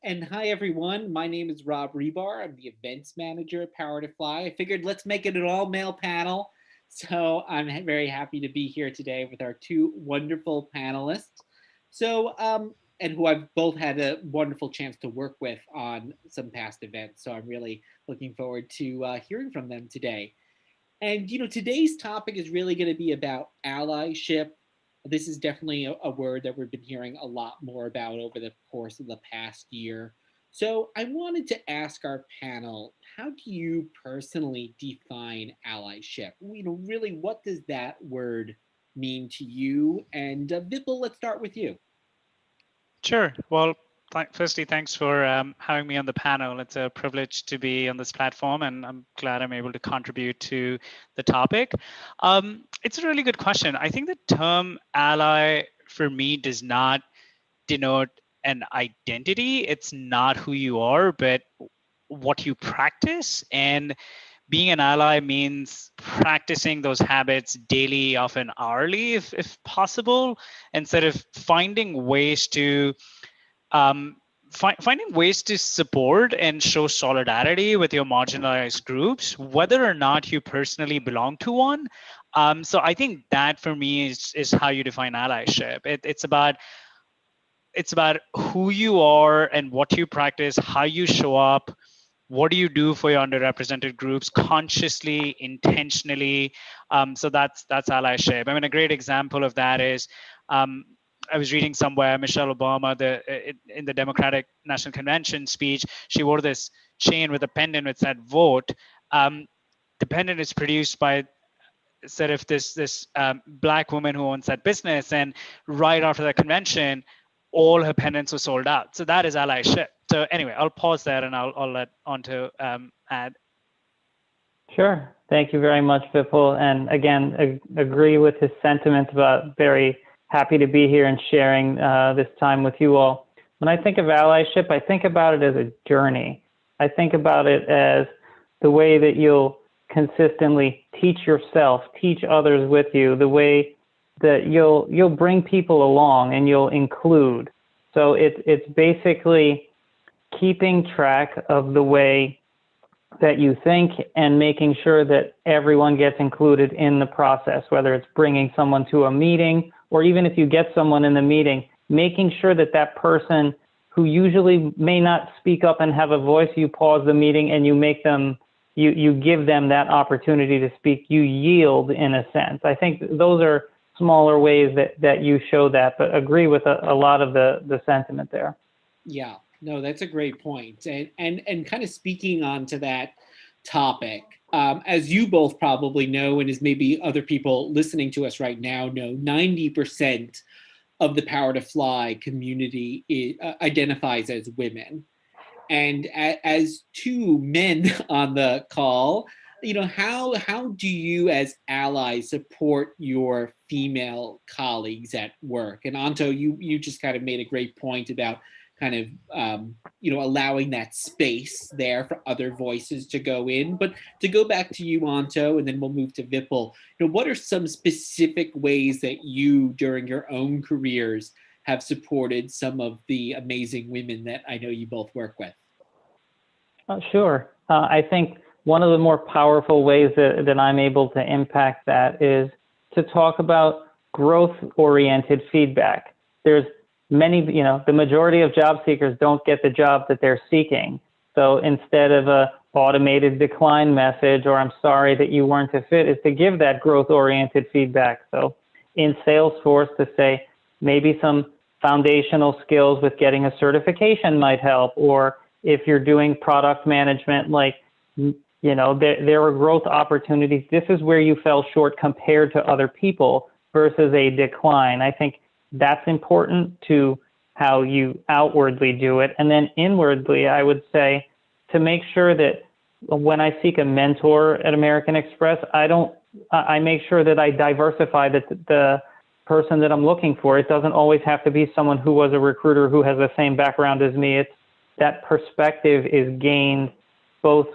And hi, everyone. My name is Rob Rebar. I'm the events manager at Power to Fly. I figured let's make it an all male panel. So I'm very happy to be here today with our two wonderful panelists. And who I've both had a wonderful chance to work with on some past events. So I'm really looking forward to hearing from them today. And today's topic is really going to be about allyship. This is definitely a word that we've been hearing a lot more about over the course of the past year. So I wanted to ask our panel, how do you personally define allyship? Really, what does that word mean to you? And Vipul, let's start with you. Sure. Well, firstly, thanks for having me on the panel. It's a privilege to be on this platform, and I'm glad I'm able to contribute to the topic. It's a really good question. I think the term ally for me does not denote an identity. It's not who you are, but what you practice. And being an ally means practicing those habits daily, often hourly, if possible, instead of finding ways to finding ways to support and show solidarity with your marginalized groups, whether or not you personally belong to one. So I think that for me is how you define allyship. It's about who you are and what you practice, how you show up, what do you do for your underrepresented groups consciously, intentionally. So that's allyship. I mean, a great example of that is um, I was reading somewhere Michelle Obama, in the Democratic National Convention speech, she wore this chain with a pendant which said "Vote." Um, the pendant is produced by sort of this black woman who owns that business, and right after the convention, all her pendants were sold out. So that is allyship. So anyway, I'll pause there and I'll let Anto add. Sure. Thank you very much, Vipul. And again, agree with his sentiments about very happy to be here and sharing this time with you all. When I think of allyship, I think about it as a journey. I think about it as the way that you'll consistently teach yourself, teach others with you, the way that you'll bring people along and you'll include. So it's basically keeping track of the way that you think and making sure that everyone gets included in the process, whether it's bringing someone to a meeting or even if you get someone in the meeting, making sure that that person who usually may not speak up and have a voice, you pause the meeting and you make them, you give them that opportunity to speak, you yield in a sense. I think those are smaller ways that you show that, but agree with a lot of the sentiment there. Yeah, no, that's a great point. And kind of speaking on to that topic, as you both probably know, and as maybe other people listening to us right now know, 90% of the Power to Fly community identifies as women. And as two men on the call, how do you as allies support your female colleagues at work? And Anto, you just kind of made a great point about kind of allowing that space there for other voices to go in. But to go back to you, Anto, and then we'll move to Vipul. What are some specific ways that you, during your own careers, have supported some of the amazing women that I know you both work with? Sure. I think one of the more powerful ways that I'm able to impact that is to talk about growth-oriented feedback. There's many, the majority of job seekers don't get the job that they're seeking. So instead of a automated decline message or I'm sorry that you weren't a fit, is to give that growth-oriented feedback. So in Salesforce to say maybe some foundational skills with getting a certification might help, or if you're doing product management, like, there are growth opportunities. This is where you fell short compared to other people versus a decline. I think that's important to how you outwardly do it. And then inwardly, I would say to make sure that when I seek a mentor at American Express, I make sure that I diversify the person that I'm looking for. It doesn't always have to be someone who was a recruiter who has the same background as me. It's that perspective is gained both,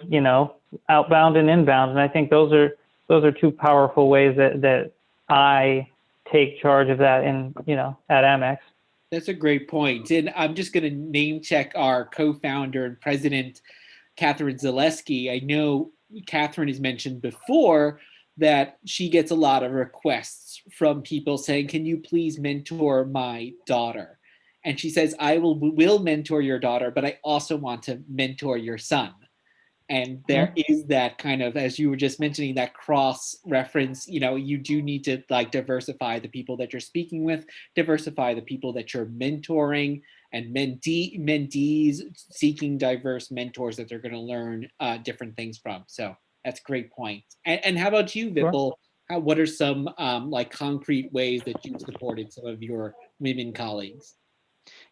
outbound and inbound. And I think those are two powerful ways that I take charge of that at Amex. That's a great point. And I'm just going to name check our co-founder and president, Catherine Zaleski. I know Catherine has mentioned before that she gets a lot of requests from people saying, can you please mentor my daughter? And she says, I will mentor your daughter, but I also want to mentor your son. And there is that kind of, as you were just mentioning, that cross reference. You do need to like diversify the people that you're speaking with, diversify the people that you're mentoring, and mentees seeking diverse mentors that they're going to learn different things from. So that's a great point. And how about you, Vipul? What are some like concrete ways that you've supported some of your women colleagues?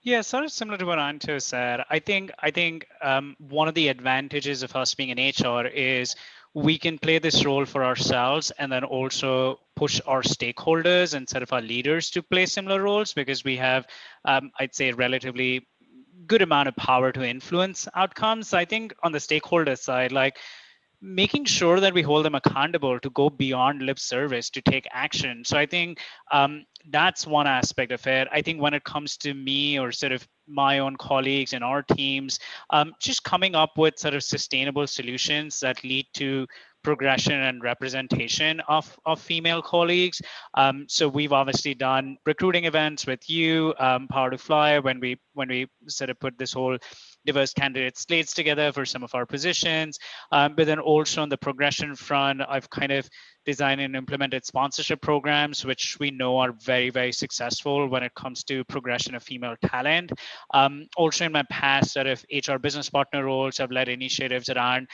Yeah, sort of similar to what Anto said. I think one of the advantages of us being in HR is we can play this role for ourselves and then also push our stakeholders and sort of our leaders to play similar roles, because we have, I'd say, relatively good amount of power to influence outcomes. I think on the stakeholder side, like making sure that we hold them accountable to go beyond lip service, to take action. So I think that's one aspect of it. I think when it comes to me or sort of my own colleagues and our teams, just coming up with sort of sustainable solutions that lead to progression and representation of female colleagues. So we've obviously done recruiting events with you, Power to Fly, when we sort of put this whole diverse candidate slates together for some of our positions. But then also on the progression front, I've kind of designed and implemented sponsorship programs, which we know are very, very successful when it comes to progression of female talent. Also in my past sort of HR business partner roles, I've led initiatives around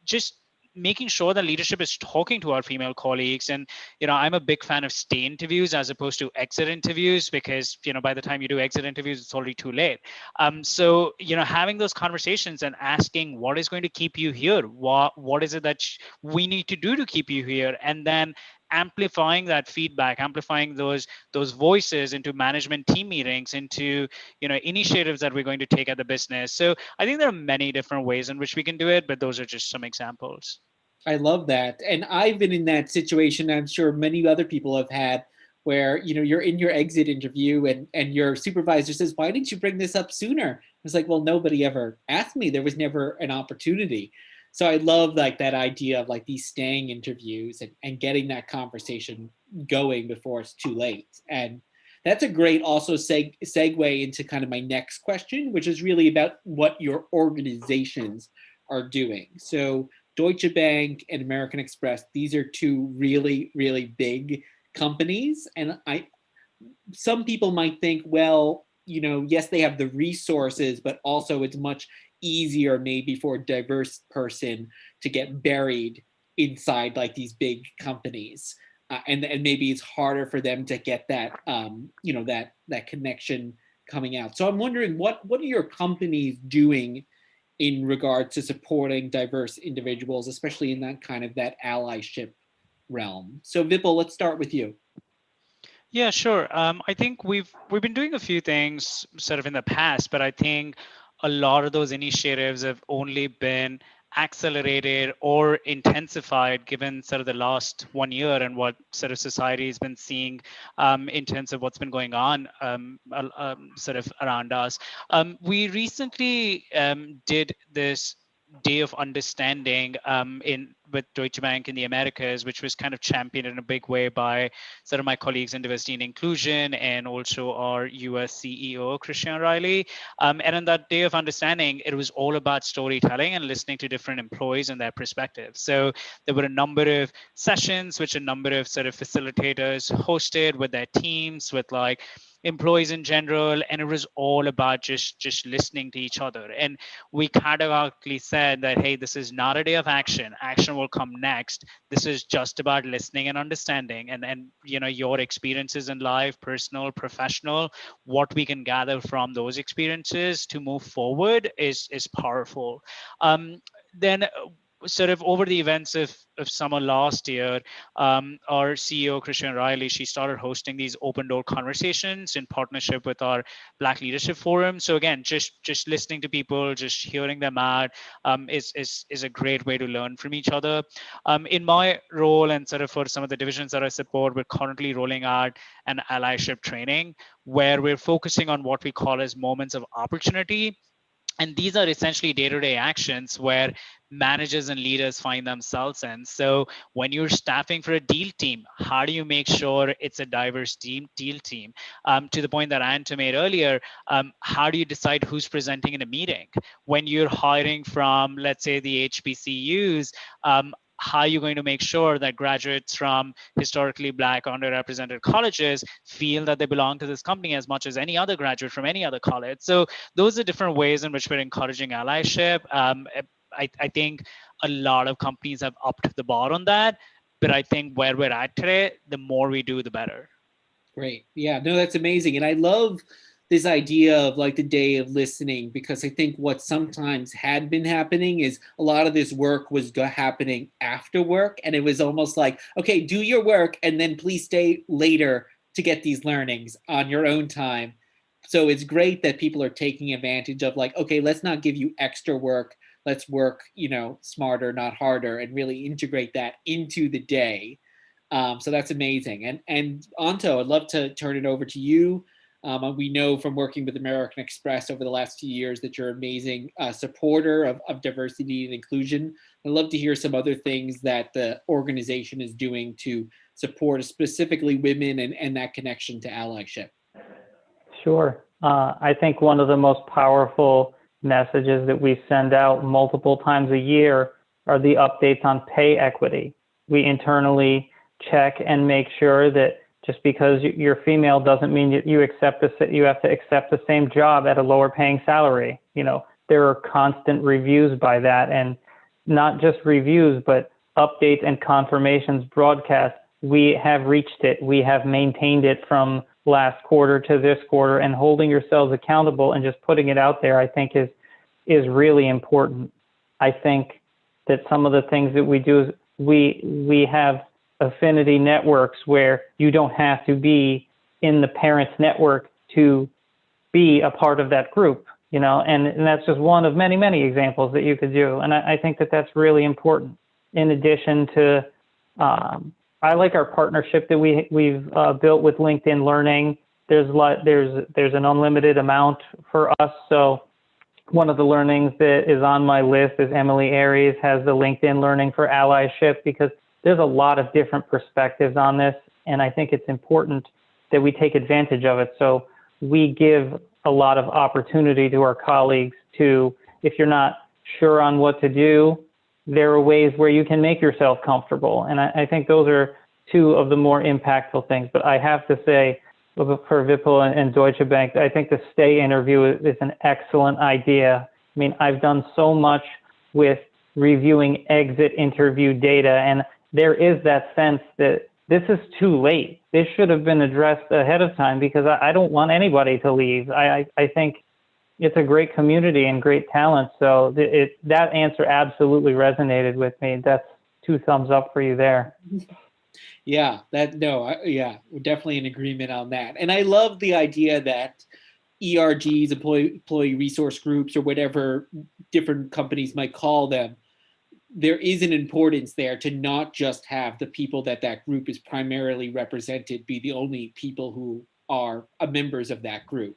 just making sure that leadership is talking to our female colleagues. And I'm a big fan of stay interviews as opposed to exit interviews, because by the time you do exit interviews, it's already too late. So having those conversations and asking what is going to keep you here, what is it that we need to do to keep you here, and then amplifying that feedback, amplifying those voices into management team meetings, into initiatives that we're going to take at the business. So I think there are many different ways in which we can do it, but those are just some examples. I love that. And I've been in that situation. I'm sure many other people have had, where you're in your exit interview and your supervisor says, why didn't you bring this up sooner? It's like, well, nobody ever asked me. There was never an opportunity. So I love like that idea of like these staying interviews and getting that conversation going before it's too late. And that's a great also segue into kind of my next question, which is really about what your organizations are doing. So Deutsche Bank and American Express, these are two really, really big companies. And some people might think, well, yes, they have the resources, but also it's much easier maybe for a diverse person to get buried inside like these big companies. And maybe it's harder for them to get that, that connection coming out. So I'm wondering, what are your companies doing in regard to supporting diverse individuals, especially in that kind of that allyship realm? So Vipul, let's start with you. Yeah, sure. I think we've been doing a few things sort of in the past, but I think a lot of those initiatives have only been accelerated or intensified given sort of the last 1 year and what sort of society has been seeing in terms of what's been going on sort of around us. We recently did this day of understanding with Deutsche Bank in the Americas, which was kind of championed in a big way by sort of my colleagues in diversity and inclusion and also our US CEO, Christian Riley. And on that day of understanding, it was all about storytelling and listening to different employees and their perspectives. So there were a number of sessions, which a number of sort of facilitators hosted with their teams, with like employees in general, and it was all about just listening to each other. And we categorically said that, hey, this is not a day of action. Action will come next. This is just about listening and understanding, and your experiences in life, personal, professional, what we can gather from those experiences to move forward is powerful. Then sort of over the events of summer last year, our CEO, Christian Riley, she started hosting these open door conversations in partnership with our Black Leadership Forum. So again, just listening to people, just hearing them out is a great way to learn from each other. In my role and sort of for some of the divisions that I support, we're currently rolling out an allyship training where we're focusing on what we call as moments of opportunity. And these are essentially day-to-day actions where managers and leaders find themselves in. So when you're staffing for a deal team, how do you make sure it's a diverse deal team? To the point that Anto made earlier, how do you decide who's presenting in a meeting? When you're hiring from, let's say, the HBCUs, how are you going to make sure that graduates from historically Black underrepresented colleges feel that they belong to this company as much as any other graduate from any other college? So those are different ways in which we're encouraging allyship. I think a lot of companies have upped the bar on that, but I think where we're at today, the more we do, the better. Great. Yeah, no, that's amazing. And I love this idea of like the day of listening, because I think what sometimes had been happening is a lot of this work was happening after work. And it was almost like, okay, do your work and then please stay later to get these learnings on your own time. So it's great that people are taking advantage of like, okay, let's not give you extra work. Let's work, smarter, not harder, and really integrate that into the day. So that's amazing. And Anto, I'd love to turn it over to you. We know from working with American Express over the last few years that you're an amazing supporter of diversity and inclusion. I'd love to hear some other things that the organization is doing to support specifically women and that connection to allyship. Sure. I think one of the most powerful messages that we send out multiple times a year are the updates on pay equity. We internally check and make sure that just because you're female doesn't mean you have to accept the same job at a lower paying salary. There are constant reviews by that, and not just reviews, but updates and confirmations broadcast. We have reached it. We have maintained it from last quarter to this quarter, and holding yourselves accountable and just putting it out there, I think is really important. I think that some of the things that we do is we have affinity networks where you don't have to be in the parents' network to be a part of that group, and that's just one of many, many examples that you could do. And I think that that's really important. In addition to, I like our partnership that we've built with LinkedIn Learning. There's an unlimited amount for us. So one of the learnings that is on my list is Emily Aries has the LinkedIn Learning for Allyship, because there's a lot of different perspectives on this, and I think it's important that we take advantage of it. So we give a lot of opportunity to our colleagues to, if you're not sure on what to do, there are ways where you can make yourself comfortable. And I think those are two of the more impactful things. But I have to say, for Vipul and Deutsche Bank, I think the stay interview is an excellent idea. I mean, I've done so much with reviewing exit interview data, and there is that sense that this is too late. This should have been addressed ahead of time, because I don't want anybody to leave. I think it's a great community and great talent. So that answer absolutely resonated with me. That's 2 thumbs up for you there. Yeah, we're definitely in agreement on that. And I love the idea that ERGs, employee resource groups, or whatever different companies might call them, there is an importance there to not just have the people that group is primarily represented be the only people who are members of that group.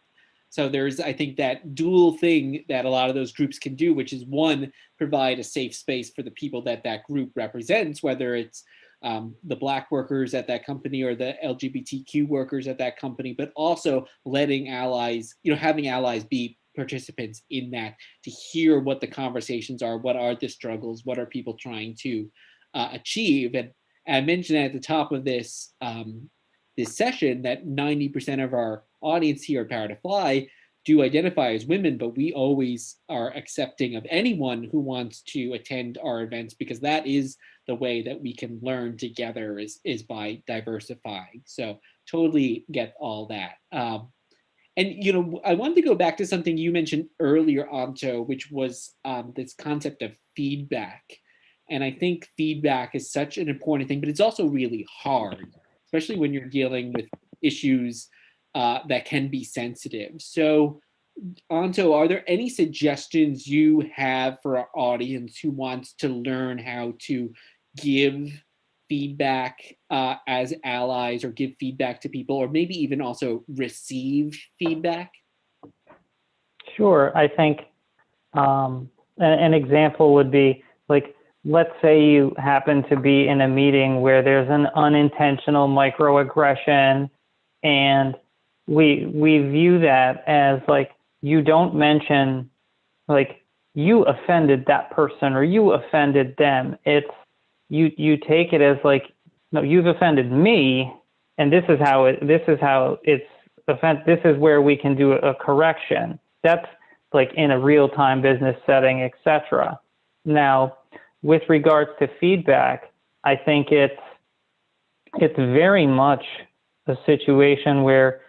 So there's, I think, that dual thing that a lot of those groups can do, which is, one, provide a safe space for the people that group represents, whether it's the Black workers at that company or the LGBTQ workers at that company, but also letting allies, having allies be participants in that, to hear what the conversations are, what are the struggles, what are people trying to achieve. And I mentioned at the top of this session that 90% of our audience here at Power to Fly do identify as women, but we always are accepting of anyone who wants to attend our events, because that is the way that we can learn together is by diversifying. So totally get all that. And, I wanted to go back to something you mentioned earlier, Anto, which was this concept of feedback. And I think feedback is such an important thing, but it's also really hard, especially when you're dealing with issues that can be sensitive. So, Anto, are there any suggestions you have for our audience who wants to learn how to give feedback as allies, or give feedback to people, or maybe even also receive feedback? Sure. I think an example would be like, let's say you happen to be in a meeting where there's an unintentional microaggression, and we view that as like, you don't mention like you offended that person or you offended them. It's you take it as like, no, you've offended me, and this is how it's offense. This is where we can do a correction. That's like in a real-time business setting, etc. Now, with regards to feedback, I think it's very much a situation where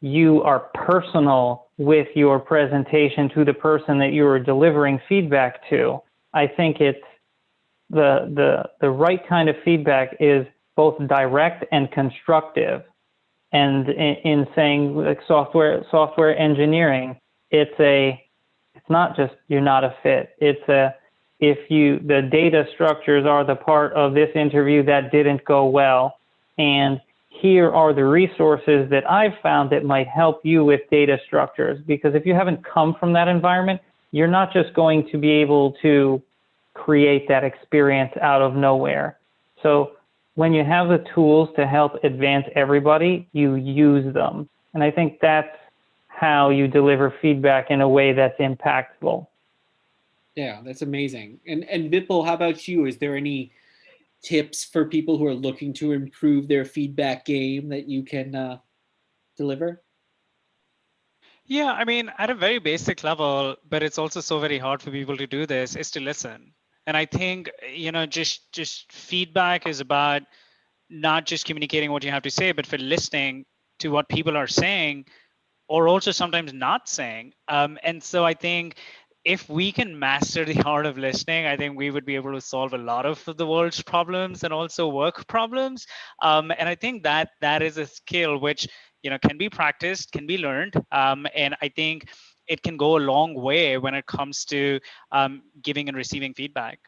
you are personal with your presentation to the person that you are delivering feedback to. I think it's the right kind of feedback is both direct and constructive. And in saying like software engineering, it's not just you're not a fit. It's the data structures are the part of this interview that didn't go well, and here are the resources that I've found that might help you with data structures. Because if you haven't come from that environment, you're not just going to be able to create that experience out of nowhere. So when you have the tools to help advance everybody, you use them. And I think that's how you deliver feedback in a way that's impactful. Yeah, that's amazing. And Vipul, how about you? Is there any tips for people who are looking to improve their feedback game that you can deliver? Yeah, I mean, at a very basic level, but it's also so very hard for people to do this, is to listen. And I think, just feedback is about not just communicating what you have to say, but for listening to what people are saying, or also sometimes not saying. And so I think if we can master the art of listening, I think we would be able to solve a lot of the world's problems and also work problems. And I think that is a skill which can be practiced, can be learned, and I think it can go a long way when it comes to giving and receiving feedback.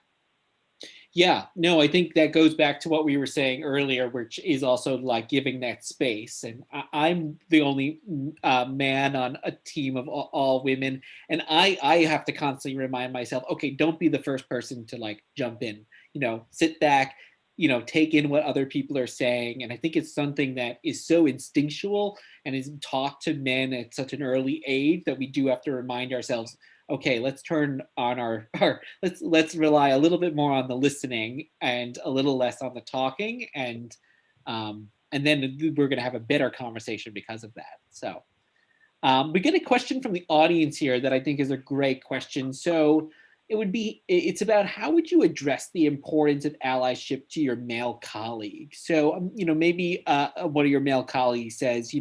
Yeah, no, I think that goes back to what we were saying earlier, which is also like giving that space. And I'm the only man on a team of all women, and I have to constantly remind myself, okay, don't be the first person to like jump in. Sit back, take in what other people are saying. And I think it's something that is so instinctual and is taught to men at such an early age that we do have to remind ourselves, okay, let's turn on our let's rely a little bit more on the listening and a little less on the talking, and then we're going to have a better conversation because of that. So we get a question from the audience here that I think is a great question. So it's about, how would you address the importance of allyship to your male colleagues? So maybe one of your male colleagues says,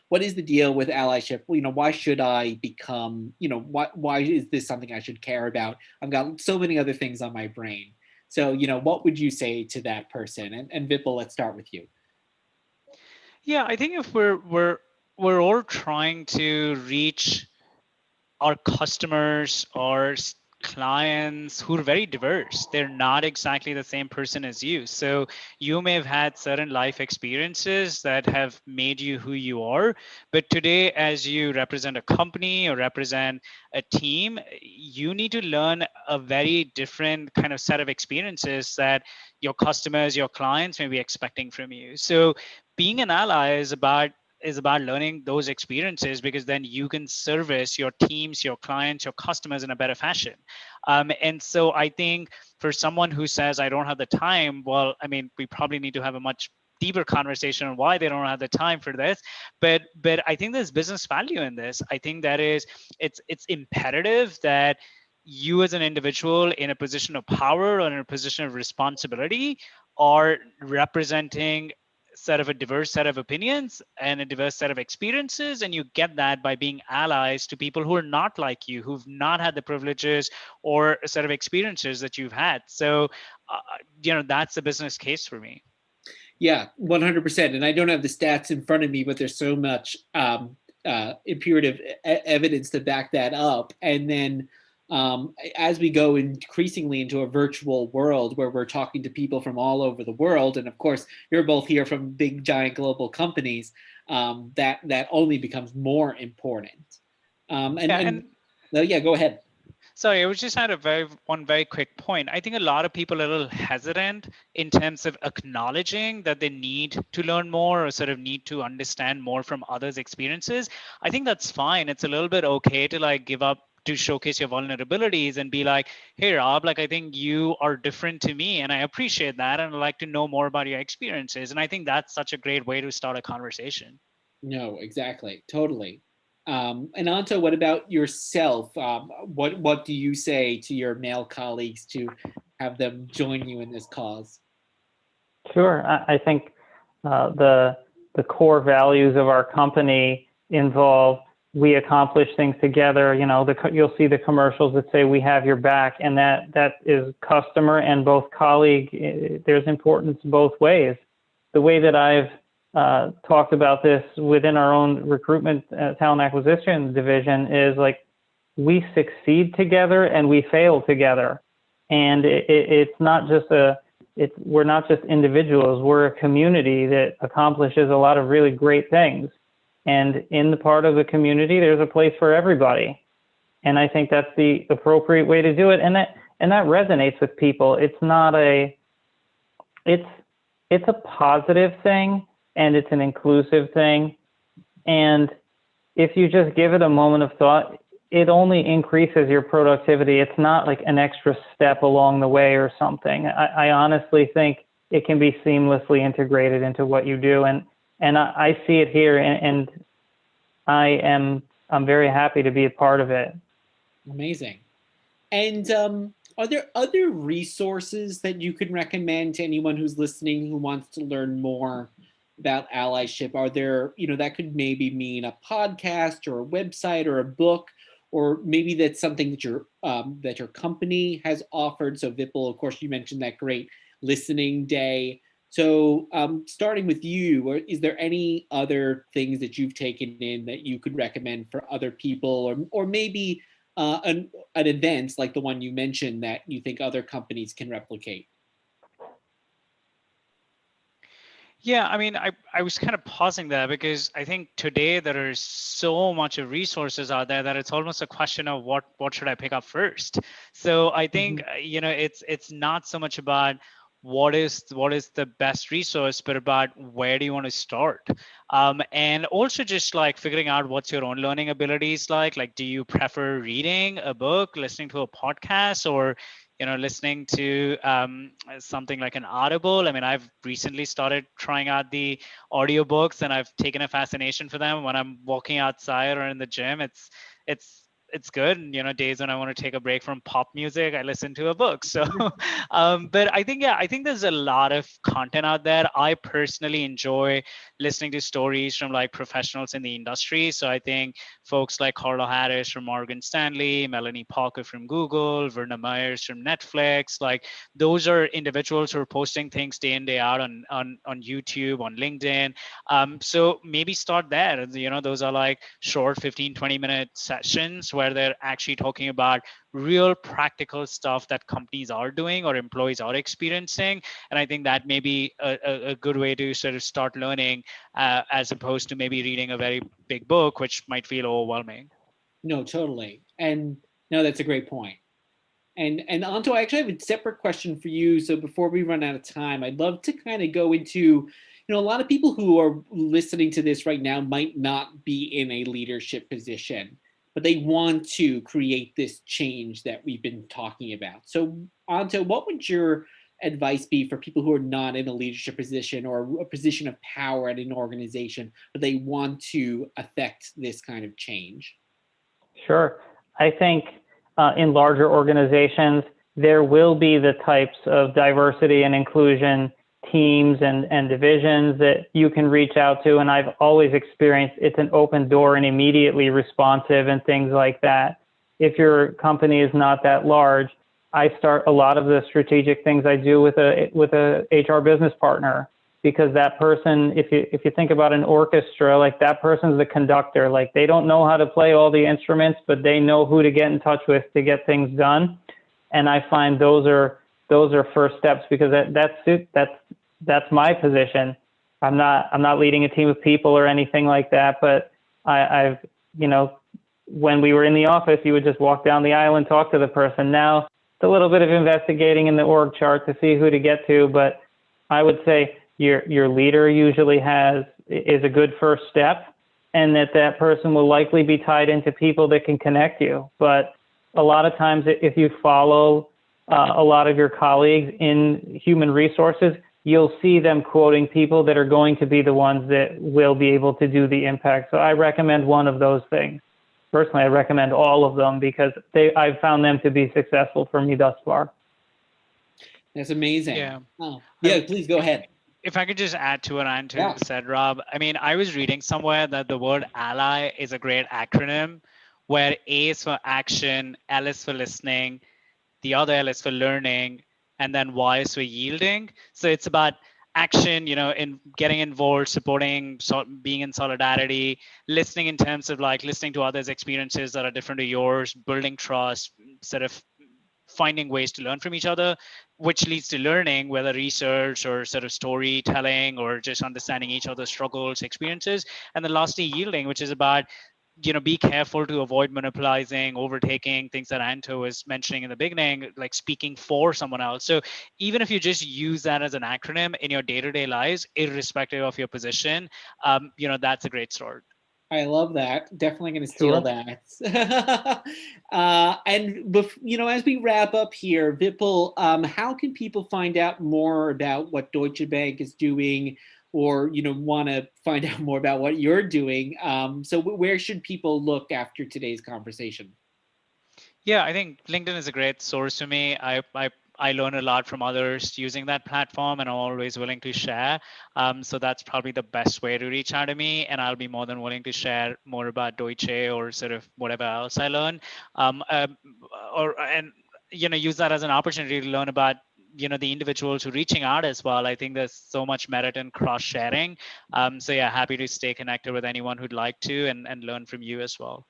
what is the deal with allyship? Why should I become, why is this something I should care about? I've got so many other things on my brain. So, what would you say to that person? And Vipul, let's start with you. Yeah, I think if we're all trying to reach our customers or clients who are very diverse, they're not exactly the same person as you. So you may have had certain life experiences that have made you who you are, but today, as you represent a company or represent a team, you need to learn a very different kind of set of experiences that your customers, your clients may be expecting from you. So being an ally is about learning those experiences, because then you can service your teams, your clients, your customers in a better fashion. And so I think for someone who says, I don't have the time, well, I mean, we probably need to have a much deeper conversation on why they don't have the time for this. But I think there's business value in this. I think that it's imperative that you as an individual in a position of power or in a position of responsibility are representing a diverse set of opinions and a diverse set of experiences, and you get that by being allies to people who are not like you, who've not had the privileges or a set of experiences that you've had. So that's the business case for me. Yeah, 100%. And I don't have the stats in front of me, but there's so much empirical evidence to back that up. And then as we go increasingly into a virtual world where we're talking to people from all over the world, and of course, you're both here from big, giant global companies, that only becomes more important. Yeah, go ahead. Sorry, I was just at one very quick point. I think a lot of people are a little hesitant in terms of acknowledging that they need to learn more or sort of need to understand more from others' experiences. I think that's fine. It's a little bit okay to like give up, to showcase your vulnerabilities and be like, hey, Rob, like I think you are different to me and I appreciate that and I'd like to know more about your experiences. And I think that's such a great way to start a conversation. No, exactly. Totally. And Anto, what about yourself? What do you say to your male colleagues to have them join you in this cause? Sure. I think the core values of our company involve we accomplish things together. You'll see the commercials that say we have your back, and that is customer and both colleague. There's importance both ways. The way that I've talked about this within our own recruitment talent acquisition division is like we succeed together and we fail together, and it's not just we're not just individuals, we're a community that accomplishes a lot of really great things, and in the part of the community there's a place for everybody, and I think that's the appropriate way to do it, and that resonates with people. It's a positive thing and it's an inclusive thing. And if you just give it a moment of thought, it only increases your productivity. It's not like an extra step along the way or something. I honestly think it can be seamlessly integrated into what you do. And I see it here, and I'm very happy to be a part of it. Amazing. And are there other resources that you could recommend to anyone who's listening who wants to learn more about allyship? Are there, that could maybe mean a podcast or a website or a book, or maybe that's something that your company has offered. So Vipul, of course, you mentioned that great listening day. So starting with you, is there any other things that you've taken in that you could recommend for other people, or maybe an event like the one you mentioned that you think other companies can replicate? Yeah, I mean, I was kind of pausing there because I think today there is so much of resources out there that it's almost a question of what should I pick up first. So I think it's not so much about what is the best resource, but about where do you want to start, and also just like figuring out what's your own learning abilities like. Like, do you prefer reading a book, listening to a podcast, or listening to something like an Audible? I mean, I've recently started trying out the audiobooks, and I've taken a fascination for them. When I'm walking outside or in the gym, it's good. And, days when I want to take a break from pop music, I listen to a book. So, but I think there's a lot of content out there. I personally enjoy listening to stories from like professionals in the industry. So I think folks like Carla Harris from Morgan Stanley, Melanie Parker from Google, Verna Myers from Netflix, like those are individuals who are posting things day in, day out on YouTube, on LinkedIn. So maybe start there. Those are like short 15-20 minute sessions where they're actually talking about real practical stuff that companies are doing or employees are experiencing. And I think that may be a good way to sort of start learning, as opposed to maybe reading a very big book, which might feel overwhelming. No, totally. And no, that's a great point. And Anto, I actually have a separate question for you. So before we run out of time, I'd love to kind of go into, a lot of people who are listening to this right now might not be in a leadership position, but they want to create this change that we've been talking about. So Anto, what would your advice be for people who are not in a leadership position or a position of power at an organization, but they want to affect this kind of change? Sure. I think in larger organizations, there will be the types of diversity and inclusion teams and divisions that you can reach out to. And I've always experienced it's an open door and immediately responsive and things like that. If your company is not that large, I start a lot of the strategic things I do with a HR business partner, because that person, if you think about an orchestra, like that person's the conductor. Like they don't know how to play all the instruments, but they know who to get in touch with to get things done. And I find those are first steps, because that's my position. I'm not leading a team of people or anything like that, but I've when we were in the office, you would just walk down the aisle and talk to the person. Now it's a little bit of investigating in the org chart to see who to get to, but I would say your leader usually is a good first step, and that person will likely be tied into people that can connect you. But a lot of times, if you follow a lot of your colleagues in human resources, you'll see them quoting people that are going to be the ones that will be able to do the impact. So I recommend one of those things. Personally, I recommend all of them, because I've found them to be successful for me thus far. That's amazing. Yeah. Oh. Yeah, please go ahead. If I could just add to what Anto said, Rob, I mean, I was reading somewhere that the word ally is a great acronym, where A is for action, L is for listening, the other L is for learning, and then Y is for yielding. So it's about action, in getting involved, supporting, being in solidarity, listening in terms of like listening to others' experiences that are different to yours, building trust, sort of finding ways to learn from each other, which leads to learning, whether research or sort of storytelling or just understanding each other's struggles, experiences. And then lastly, yielding, which is about be careful to avoid monopolizing, overtaking, things that Anto was mentioning in the beginning, like speaking for someone else. So even if you just use that as an acronym in your day-to-day lives, irrespective of your position, that's a great start. I love that. Definitely going to steal that. And as we wrap up here, Vipul, how can people find out more about what Deutsche Bank is doing, or want to find out more about what you're doing? So where should people look after today's conversation? Yeah, I think LinkedIn is a great source for me. I learn a lot from others using that platform, and I'm always willing to share. So that's probably the best way to reach out to me, and I'll be more than willing to share more about Deutsche or sort of whatever else I learn, use that as an opportunity to learn about the individuals who are reaching out as well. I think there's so much merit in cross sharing. So yeah, happy to stay connected with anyone who'd like to and learn from you as well.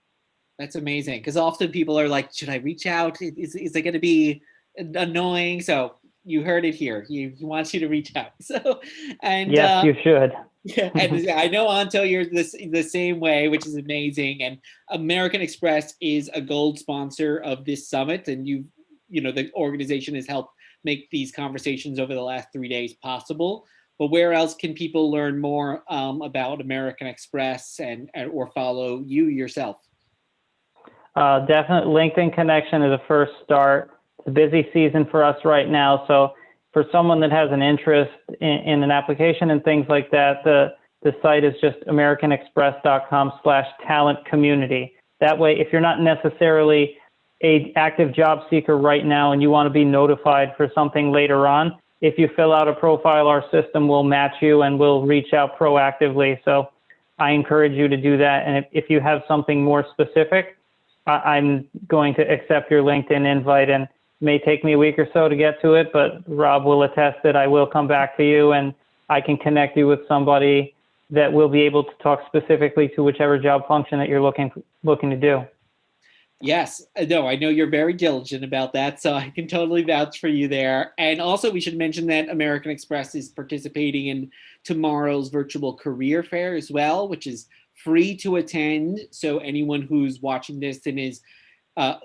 That's amazing, because often people are like, should I reach out? Is it going to be annoying? So you heard it here. He wants you to reach out. So, and yes, you should. Yeah, and I know, Anto, you're the same way, which is amazing. And American Express is a gold sponsor of this summit, and the organization has helped make these conversations over the last 3 days possible. But where else can people learn more about American Express or follow you yourself? Definitely, LinkedIn connection is a first start. It's a busy season for us right now, so for someone that has an interest in an application and things like that, the site is just americanexpress.com/talent community. That way, if you're not necessarily an active job seeker right now and you want to be notified for something later on, if you fill out a profile, our system will match you and will reach out proactively. So I encourage you to do that. And if you have something more specific, I'm going to accept your LinkedIn invite, and may take me a week or so to get to it, but Rob will attest that I will come back to you and I can connect you with somebody that will be able to talk specifically to whichever job function that you're looking to do. Yes, no, I know you're very diligent about that, so I can totally vouch for you there. And also, we should mention that American Express is participating in tomorrow's virtual career fair as well, which is free to attend. So anyone who's watching this and is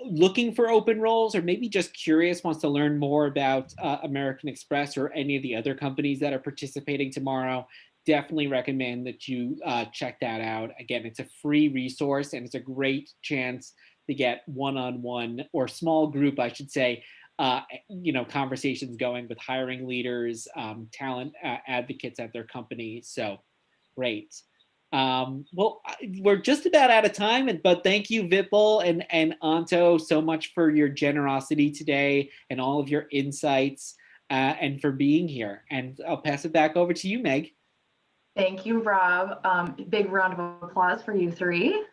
looking for open roles, or maybe just curious, wants to learn more about American Express or any of the other companies that are participating tomorrow, definitely recommend that you check that out. Again, it's a free resource, and it's a great chance to get one-on-one, or small group, I should say, conversations going with hiring leaders, talent advocates at their companies. So great. Well, we're just about out of time, but thank you, Vipul and Anto, so much for your generosity today and all of your insights. and for being here. And I'll pass it back over to you, Meg. Thank you, Rob. Big round of applause for you three.